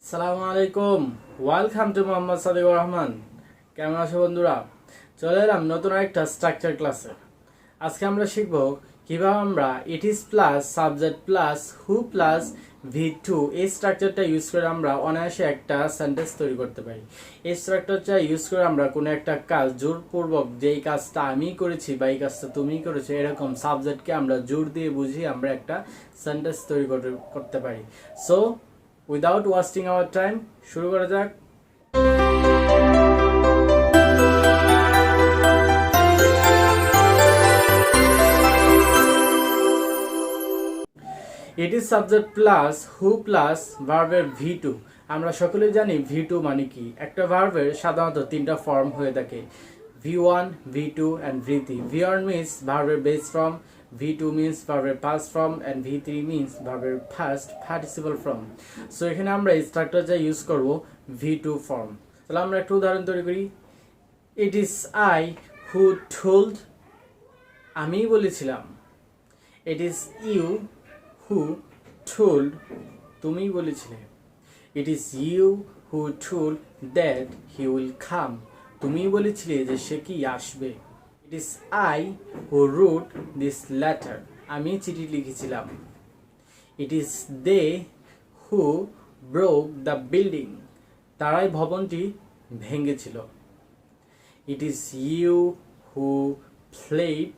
আসসালামুআলাইকুম welcome to MD Sadekur Rahman। কেমন আছো বন্ধুরা? চলে এলাম নতুন একটা স্ট্রাকচার ক্লাসে। আজকে আমরা শিখব কিভাবে আমরা it is plus subject plus who plus V2 এই স্ট্রাকচারটা ইউজ করে আমরা অনায়াসে একটা সেন্টেন্স তৈরি করতে পারি। এই স্ট্রাকচারটা ইউজ করে আমরা কোনো একটা কাজ জোরপূর্বক যেই কাজটা আমি করেছি বা এই কাজটা তুমি করেছো এরকম সাবজেক্টকে আমরা জোর দিয়ে বুঝিয়ে আমরা একটা সেন্টেন্স তৈরি করতে পারি। So without wasting our time শুরু করা যাক। It is subject plus who plus ভার্বের V2। আমরা সকলেই জানি V2 মানে কি। একটা ভার্বের সাধারণত তিনটা ফর্ম হয়ে থাকে, V1, V2 and V3. V1 means ভার্বের বেস ফর্ম, V2 means ভার্বের past form and V3 means ভার্বের past participle form. সো এখানে আমরা স্ট্রাকচারটা ইউজ করব V2 ফর্ম। তাহলে আমরা একটা উদাহরণ তৈরি করি। It is I who told, আমি বলেছিলাম। It is you who told, তুমি বলেছিলে। It is you who told that he will come, তুমি বলেছিলে যে সে কি আসবে। It is I who wrote this letter, আমি চিঠি লিখেছিলাম। It is they who broke the building, তারাই ভবনটি ভেঙেছিল। It is you who played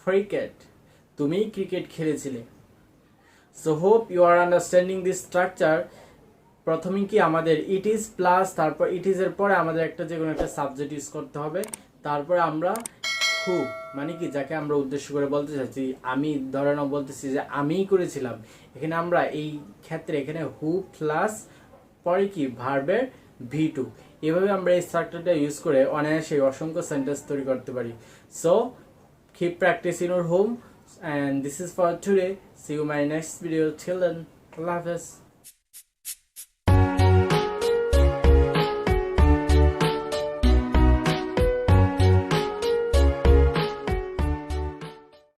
cricket, তুমি ক্রিকেট খেলেছিলে। So hope you are understanding this structure. প্রথমে কি আমাদের ইট ইজ প্লাস, তারপর ইট ইজ এর পরে আমাদের একটা যে কোনো একটা সাবজেক্ট ইউজ করতে হবে। তারপরে আমরা হু মানে কি, যাকে আমরা উদ্দেশ্য করে বলতে চাচ্ছি, আমি ধরে নাও বলতেছি যে আমিই করেছিলাম। এখানে আমরা এই ক্ষেত্রে এখানে হু প্লাস পরে কি ভার্বের V2। এভাবে আমরা এই স্ট্রাকচারটা ইউজ করে অনায়াসে অসংখ্য সেন্টেন্স তৈরি করতে পারি। So keep practice in your home and this is for today. See you in my next video. Till then, Allah Hafiz.